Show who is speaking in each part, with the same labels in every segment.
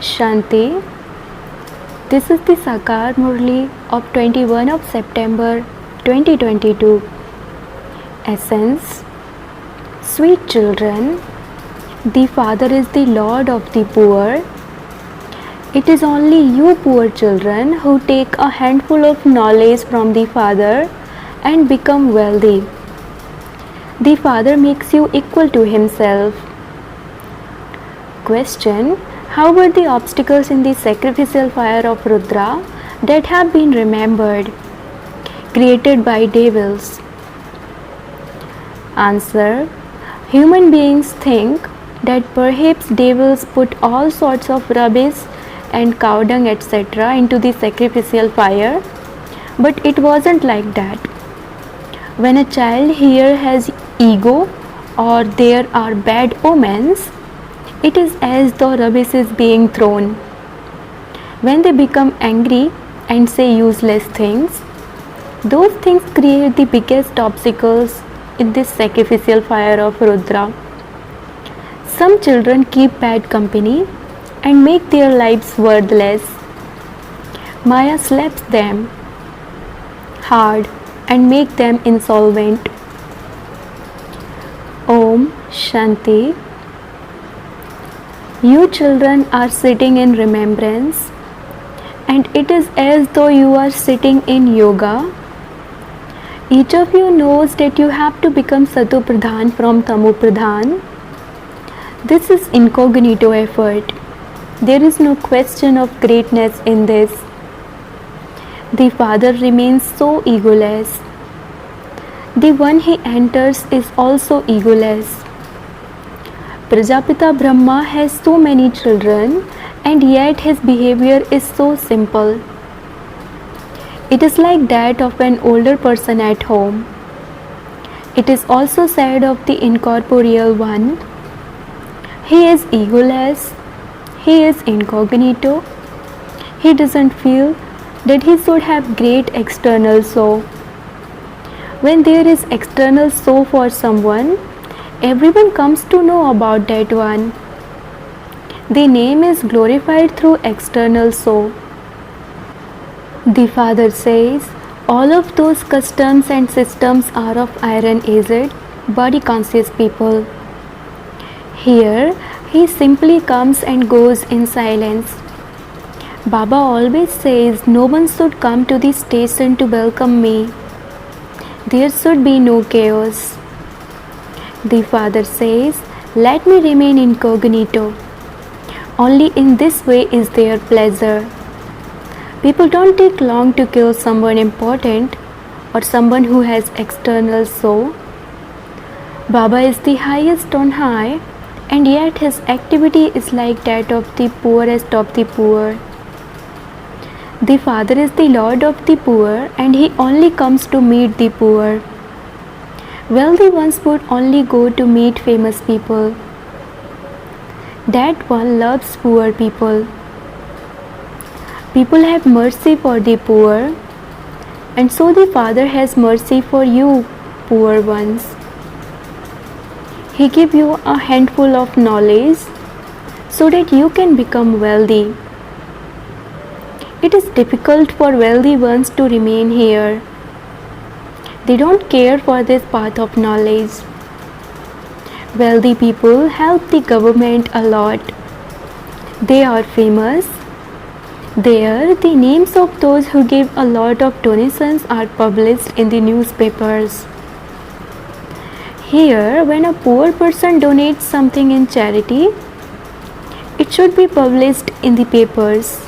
Speaker 1: Shanti. This is the Sakar Murli of 21 of September 2022. Essence. Sweet children, the Father is the Lord of the poor. It is only you poor children who take a handful of knowledge from the Father and become wealthy. The Father makes you equal to Himself. Question. How were the obstacles in the sacrificial fire of Rudra that have been remembered, created by devils? Answer. Human beings think that perhaps devils put all sorts of rubbish and cow dung etc. into the sacrificial fire, but it wasn't like that. When a child here has ego or there are bad omens, it is as though rubbish is being thrown. When they become angry and say useless things, those things create the biggest obstacles in this sacrificial fire of Rudra. Some children keep bad company and make their lives worthless. Maya slaps them hard and make them insolvent. Om Shanti. You children are sitting in remembrance, and it is as though you are sitting in yoga. Each of you knows that you have to become Sato Pradhan from Tamu Pradhan. This is incognito effort. There is no question of greatness in this. The Father remains so egoless. The one He enters is also egoless. Prajapita Brahma has so many children, and yet his behavior is so simple. It is like that of an older person at home. It is also said of the incorporeal one. He is egoless. He is incognito. He doesn't feel that he should have great external show. When there is external show for someone, everyone comes to know about that one. The name is glorified through external show. The Father says, all of those customs and systems are of iron aged, body conscious people. Here, He simply comes and goes in silence. Baba always says no one should come to the station to welcome me. There should be no chaos. The Father says, let me remain incognito. Only in this way is there pleasure. People don't take long to kill someone important or someone who has external show. Baba is the highest on high, and yet his activity is like that of the poorest of the poor. The Father is the Lord of the poor, and He only comes to meet the poor. Wealthy ones would only go to meet famous people. That one loves poor people. People have mercy for the poor, and so the Father has mercy for you, poor ones. He gives you a handful of knowledge so that you can become wealthy. It is difficult for wealthy ones to remain here. They don't care for this path of knowledge. Wealthy people help the government a lot. They are famous. There, the names of those who give a lot of donations are published in the newspapers. Here, when a poor person donates something in charity, it should be published in the papers.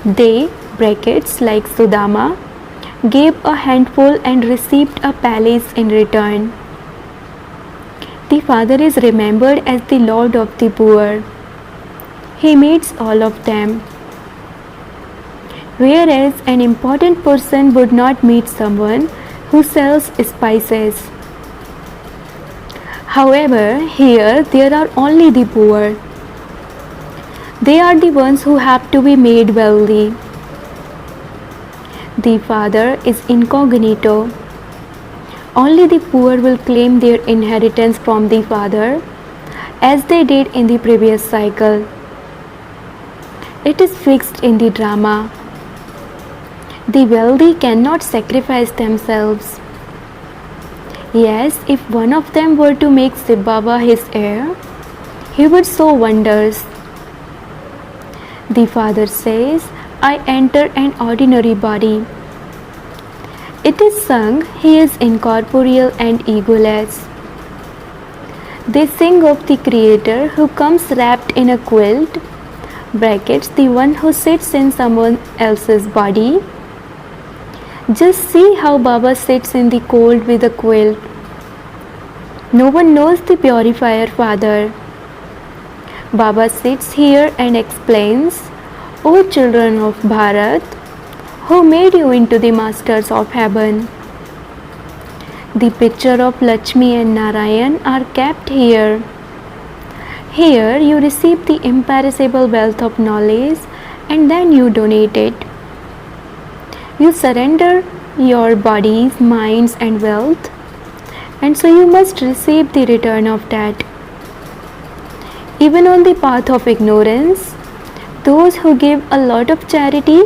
Speaker 1: They, brackets like Sudama, gave a handful and received a palace in return. The Father is remembered as the Lord of the poor. He meets all of them. Whereas an important person would not meet someone who sells spices. However, here there are only the poor. They are the ones who have to be made wealthy. The Father is incognito. Only the poor will claim their inheritance from the Father, as they did in the previous cycle. It is fixed in the drama. The wealthy cannot sacrifice themselves. Yes, if one of them were to make Shiv Baba his heir, he would show wonders. The father says, I enter an ordinary body. It is sung, he is incorporeal and egoless. They sing of the Creator who comes wrapped in a quilt, brackets the one who sits in someone else's body. Just see how Baba sits in the cold with a quilt. No one knows the purifier Father. Baba sits here and explains, O children of Bharat, who made you into the masters of heaven? The picture of Lakshmi and Narayan are kept here. Here you receive the imperishable wealth of knowledge and then you donate it. You surrender your bodies, minds and wealth, and so you must receive the return of that. Even on the path of ignorance, those who give a lot of charity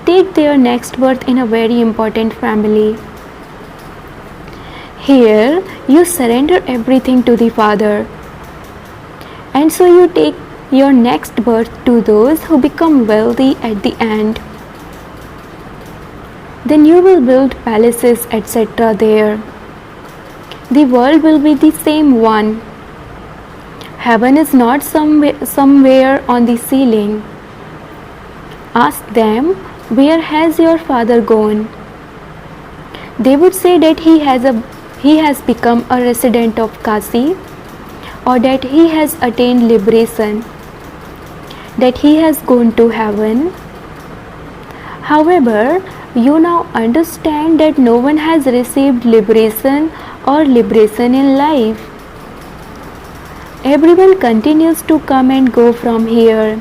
Speaker 1: take their next birth in a very important family. Here you surrender everything to the Father, and so you take your next birth to those who become wealthy at the end. Then you will build palaces, etc. there. The world will be the same one. Heaven is not somewhere on the ceiling. Ask them, where has your father gone? They would say that he has become a resident of Kasi, or that he has attained liberation, that he has gone to heaven. However, you now understand that no one has received liberation or liberation in life. Everyone continues to come and go from here.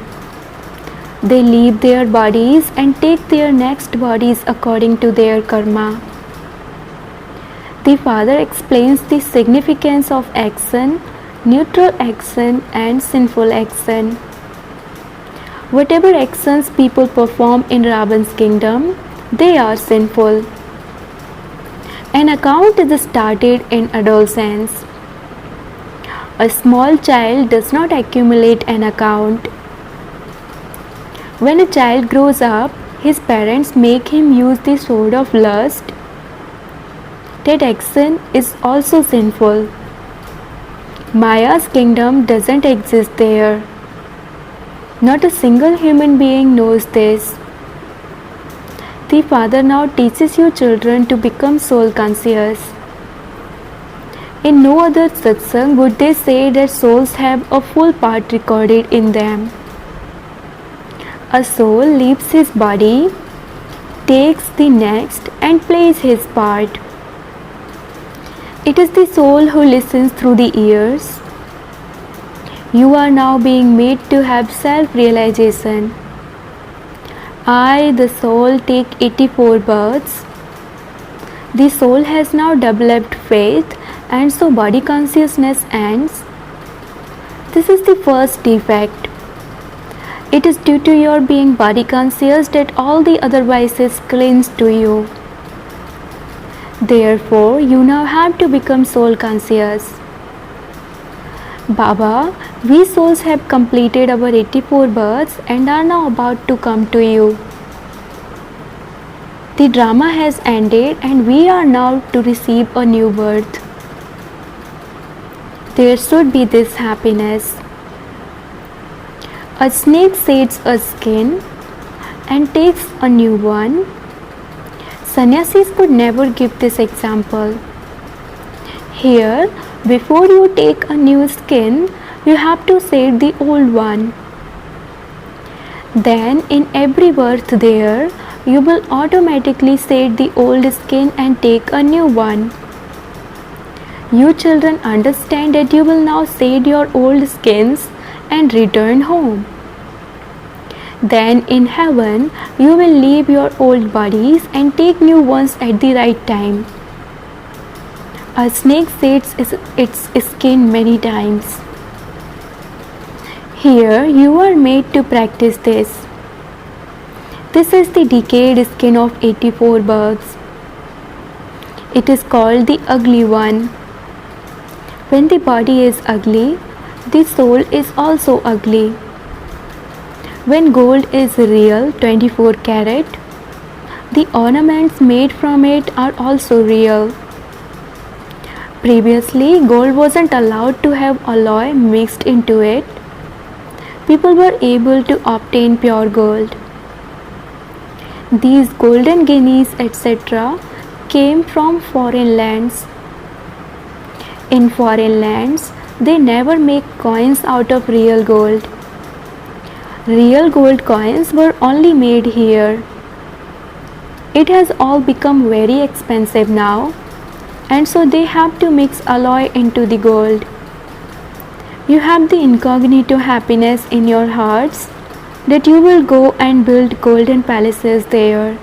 Speaker 1: They leave their bodies and take their next bodies according to their karma. The Father explains the significance of action, neutral action and sinful action. Whatever actions people perform in Ravan's kingdom, they are sinful. An account is started in adolescence. A small child does not accumulate an account. When a child grows up, his parents make him use the sword of lust. That action is also sinful. Maya's kingdom doesn't exist there. Not a single human being knows this. The Father now teaches you children to become soul conscious. In no other satsang would they say that souls have a full part recorded in them. A soul leaves his body, takes the next and plays his part. It is the soul who listens through the ears. You are now being made to have self-realization. I, the soul, take 84 births. The soul has now developed faith, and so body consciousness ends. This is the first defect. It is due to your being body conscious that all the other vices cling to you. Therefore, you now have to become soul conscious. Baba, we souls have completed our 84 births and are now about to come to you. The drama has ended and we are now to receive a new birth. There should be this happiness. A snake sheds a skin and takes a new one. Sannyasis could never give this example. Here, before you take a new skin, you have to shed the old one. Then, in every birth there, you will automatically shed the old skin and take a new one. You children understand that you will now shed your old skins and return home. Then in heaven, you will leave your old bodies and take new ones at the right time. A snake sheds its skin many times. Here you are made to practice this. This is the decayed skin of 84 bugs. It is called the ugly one. When the body is ugly, the soul is also ugly. When gold is real, 24 carat, the ornaments made from it are also real. Previously, gold wasn't allowed to have alloy mixed into it. People were able to obtain pure gold. These golden guineas, etc., came from foreign lands. In foreign lands, they never make coins out of real gold. Real gold coins were only made here. It has all become very expensive now, and so they have to mix alloy into the gold. You have the incognito happiness in your hearts that you will go and build golden palaces there.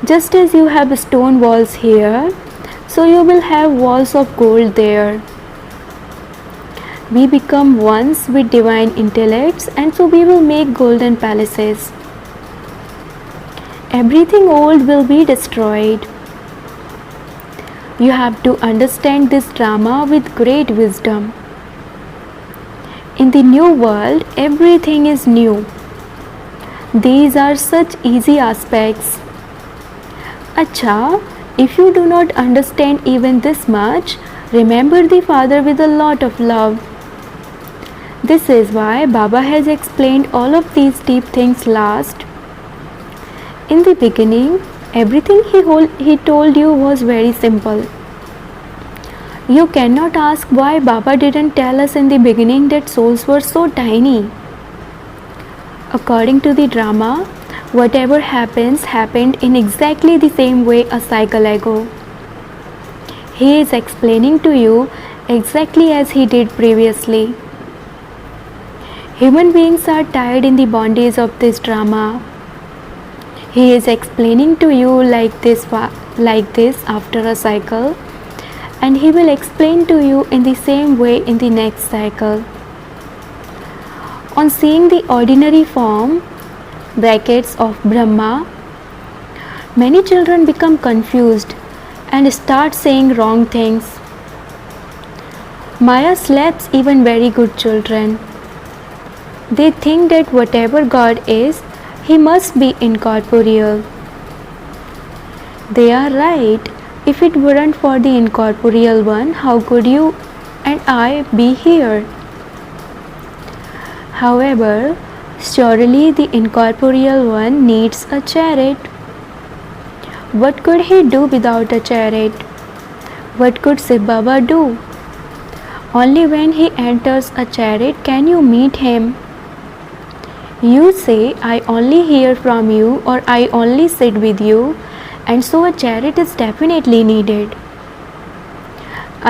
Speaker 1: Just as you have stone walls here, so you will have walls of gold there. We become ones with divine intellects, and so we will make golden palaces. Everything old will be destroyed. You have to understand this drama with great wisdom. In the new world, everything is new. These are such easy aspects. Acha, if you do not understand even this much, remember the Father with a lot of love. This is why Baba has explained all of these deep things last. In the beginning, everything he told you was very simple. You cannot ask why Baba didn't tell us in the beginning that souls were so tiny. According to the drama, whatever happened in exactly the same way a cycle ago. He is explaining to you exactly as he did previously. Human beings are tied in the bondage of this drama. He is explaining to you like this after a cycle, and he will explain to you in the same way in the next cycle. On seeing the ordinary form of Brahma, many children become confused and start saying wrong things. Maya slaps even very good children. They think that whatever God is, He must be incorporeal. They are right. If it weren't for the incorporeal one, how could you and I be here? However, surely the incorporeal one needs a chariot. What could he do without a chariot? What could Shiv Baba do? Only when he enters a chariot can you meet him. You say, I only hear from you, or I only sit with you, and so a chariot is definitely needed.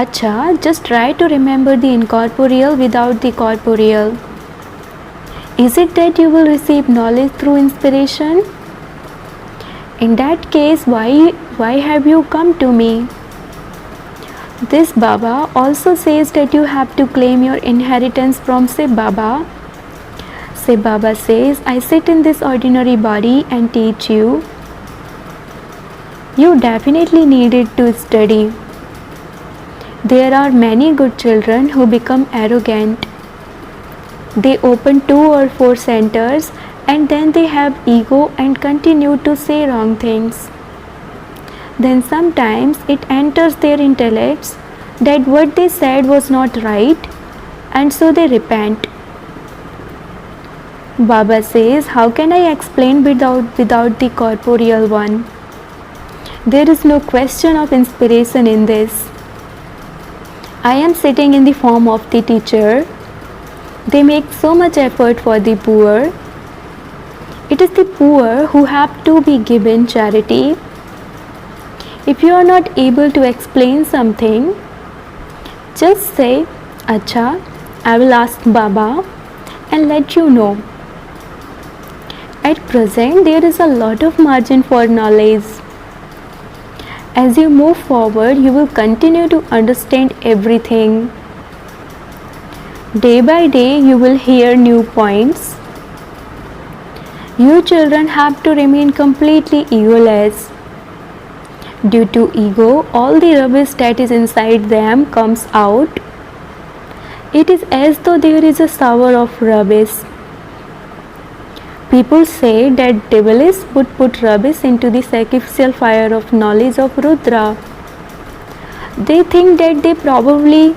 Speaker 1: Acha, just try to remember the incorporeal without the corporeal. Is it that you will receive knowledge through inspiration? In that case, why have you come to me? This Baba also says that you have to claim your inheritance from Shiv Baba. Shiv Baba says, I sit in this ordinary body and teach you. You definitely needed to study. There are many good children who become arrogant. They open 2 or 4 centers and then they have ego and continue to say wrong things. Then sometimes it enters their intellects that what they said was not right, and so they repent. Baba says, how can I explain without the corporeal one? There is no question of inspiration in this. I am sitting in the form of the teacher. They make so much effort for the poor. It is the poor who have to be given charity. If you are not able to explain something, just say, Acha, I will ask Baba and let you know. At present, there is a lot of margin for knowledge. As you move forward, you will continue to understand everything. Day by day, you will hear new points. You children have to remain completely egoless. Due to ego, all the rubbish that is inside them comes out. It is as though there is a shower of rubbish. People say that devils would put rubbish into the sacrificial fire of knowledge of Rudra. They think that they probably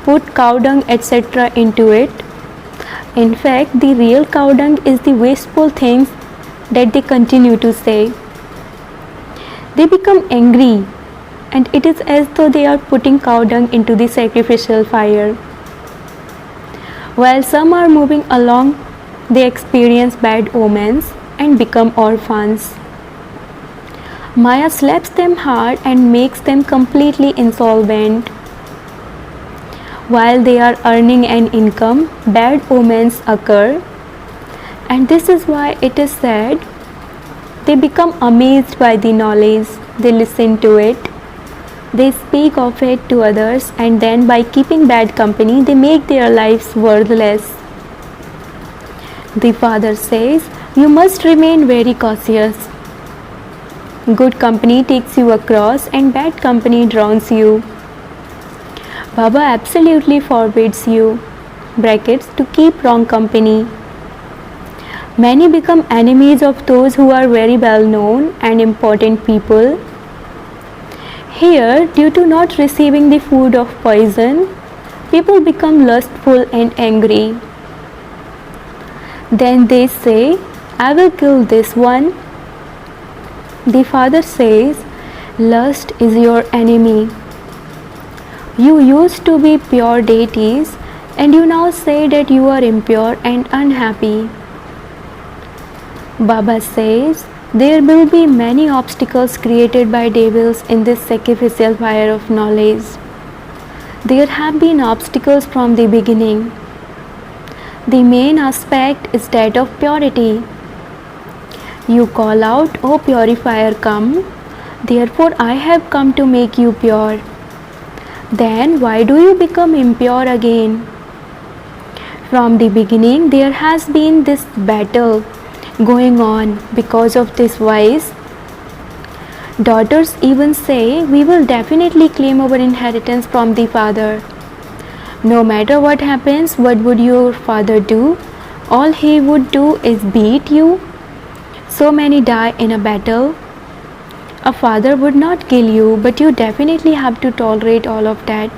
Speaker 1: put cow dung etc. into it. In fact, the real cow dung is the wasteful things that they continue to say. They become angry, and it is as though they are putting cow dung into the sacrificial fire. While some are moving along, they experience bad omens and become orphans. Maya slaps them hard and makes them completely insolvent. While they are earning an income, bad omens occur, and this is why it is said they become amazed by the knowledge, they listen to it, they speak of it to others, and then by keeping bad company, they make their lives worthless. The father says, you must remain very cautious. Good company takes you across and bad company drowns you. Baba absolutely forbids you to keep wrong company. Many become enemies of those who are very well known and important people. Here, due to not receiving the food of poison, people become lustful and angry. Then they say, I will kill this one. The father says, lust is your enemy. You used to be pure deities, and you now say that you are impure and unhappy. Baba says, there will be many obstacles created by devils in this sacrificial fire of knowledge. There have been obstacles from the beginning. The main aspect is that of purity. You call out, O purifier, come. Therefore I have come to make you pure. Then why do you become impure again? From the beginning there has been this battle going on because of this vice. Daughters even say, we will definitely claim our inheritance from the father. No matter what happens, what would your father do? All he would do is beat you. So many die in a battle. A father would not kill you, but you definitely have to tolerate all of that.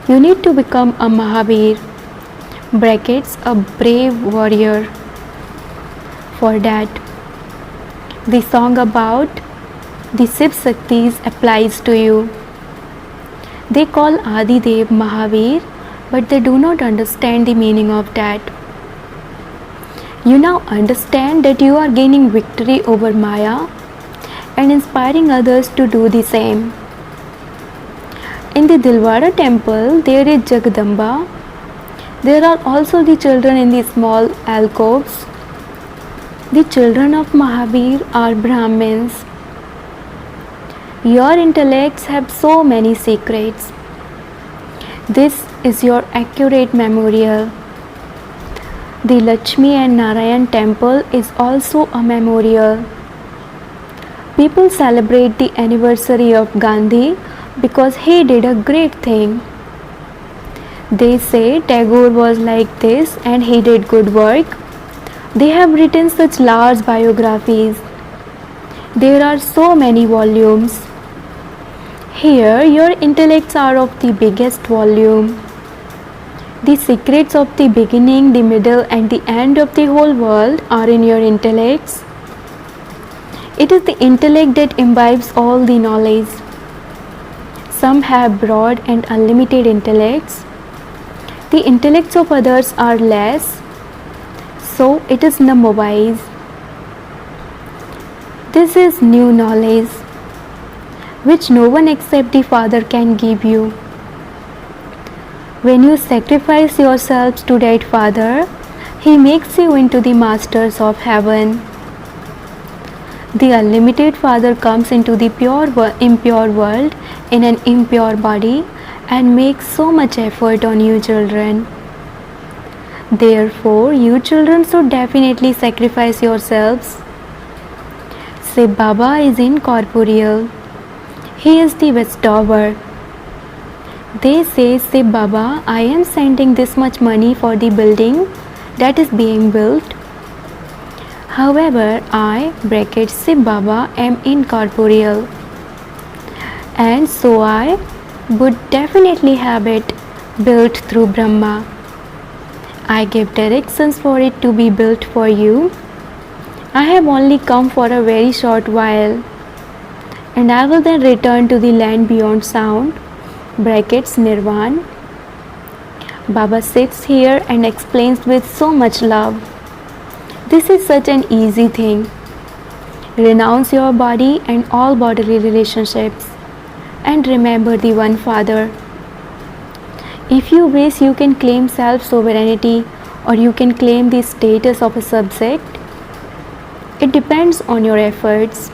Speaker 1: You need to become a Mahavir, a brave warrior. For that, the song about the Shiv Shaktis applies to you. They call Adi Dev Mahavir, but they do not understand the meaning of that. You now understand that you are gaining victory over Maya and inspiring others to do the same. In the Dilwara temple, there is Jagadamba. There are also the children in the small alcoves. The children of Mahavir are Brahmins. Your intellects have so many secrets. This is your accurate memorial. The Lakshmi and Narayan temple is also a memorial. People celebrate the anniversary of Gandhi because he did a great thing. They say Tagore was like this and he did good work. They have written such large biographies. There are so many volumes. Here, your intellects are of the biggest volume. The secrets of the beginning, the middle, and the end of the whole world are in your intellects. It is the intellect that imbibes all the knowledge. Some have broad and unlimited intellects. The intellects of others are less, so it is number-wise. This is new knowledge, which no one except the Father can give you. When you sacrifice yourselves to that Father, He makes you into the masters of heaven. The unlimited Father comes into the impure world in an impure body and makes so much effort on you children. Therefore, you children should definitely sacrifice yourselves. Shiv Baba is incorporeal. He is the bestower. They say, Shiv Baba, I am sending this much money for the building that is being built. However, I, Shiv Baba, am incorporeal. And so I would definitely have it built through Brahma. I gave directions for it to be built for you. I have only come for a very short while, and I will then return to the land beyond sound, Nirvan. Baba sits here and explains with so much love. This is such an easy thing. Renounce your body and all bodily relationships, and remember the one Father. If you wish, you can claim self-sovereignty, or you can claim the status of a subject. It depends on your efforts.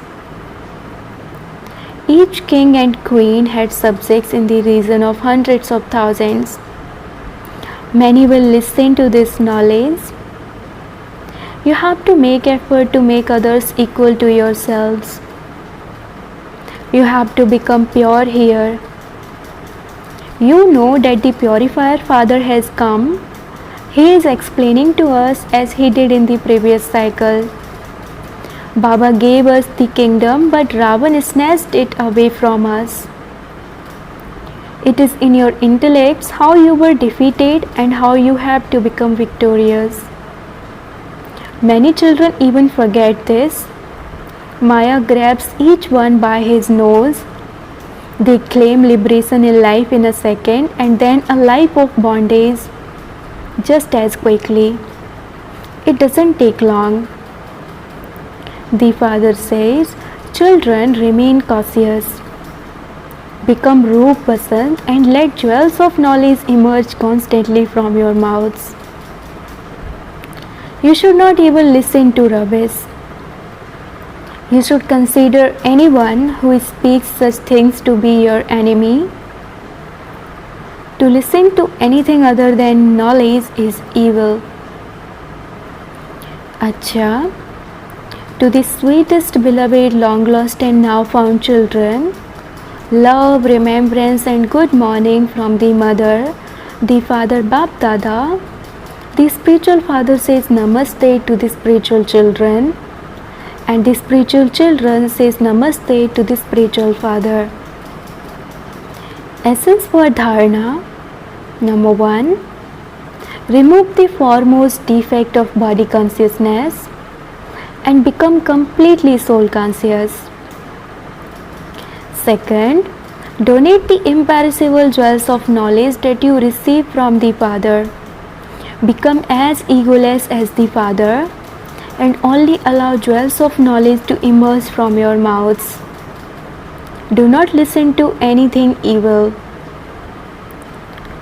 Speaker 1: Each king and queen had subjects in the region of hundreds of thousands. Many will listen to this knowledge. You have to make effort to make others equal to yourselves. You have to become pure here. You know that the Purifier Father has come. He is explaining to us as he did in the previous cycle. Baba gave us the kingdom, but Ravan snatched it away from us. It is in your intellects how you were defeated and how you have to become victorious. Many children even forget this. Maya grabs each one by his nose. They claim liberation in life in a second, and then a life of bondage just as quickly. It doesn't take long. The Father says, children, remain cautious. Become Roop Vasant and let jewels of knowledge emerge constantly from your mouths. You should not even listen to rubbish. You should consider anyone who speaks such things to be your enemy. To listen to anything other than knowledge is evil. Acha, to the sweetest, beloved, long lost and now found children, love, remembrance and good morning from the Mother, the Father Bap Dada. The spiritual Father says Namaste to the spiritual children, and the spiritual children says Namaste to the spiritual Father. Essence for Dharana. Number 1. Remove the foremost defect of body consciousness and become completely soul conscious. Second, donate the imperishable jewels of knowledge that you receive from the Father. Become as egoless as the Father and only allow jewels of knowledge to emerge from your mouths. Do not listen to anything evil.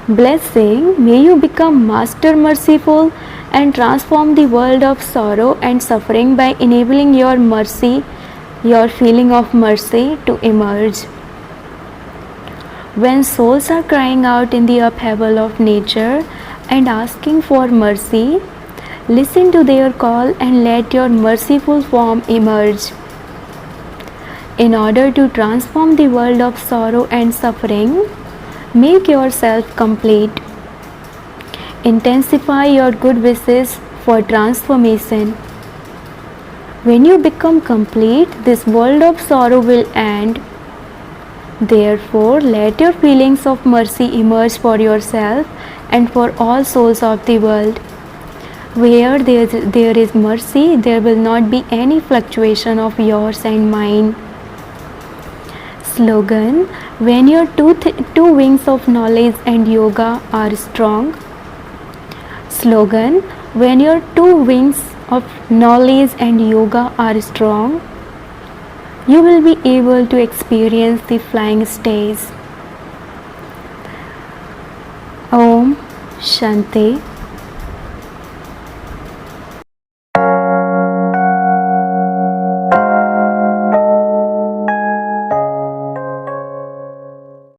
Speaker 1: Blessing, may you become Master Merciful and transform the world of sorrow and suffering by enabling your mercy, your feeling of mercy to emerge. When souls are crying out in the upheaval of nature and asking for mercy, listen to their call and let your merciful form emerge. In order to transform the world of sorrow and suffering, make yourself complete. Intensify your good wishes for transformation. When you become complete, this world of sorrow will end. Therefore, let your feelings of mercy emerge for yourself and for all souls of the world. Where there is mercy, there will not be any fluctuation of yours and mine. Slogan: when your two wings of knowledge and yoga are strong. Slogan: when your two wings of knowledge and yoga are strong, you will be able to experience the flying stage. Om Shanti.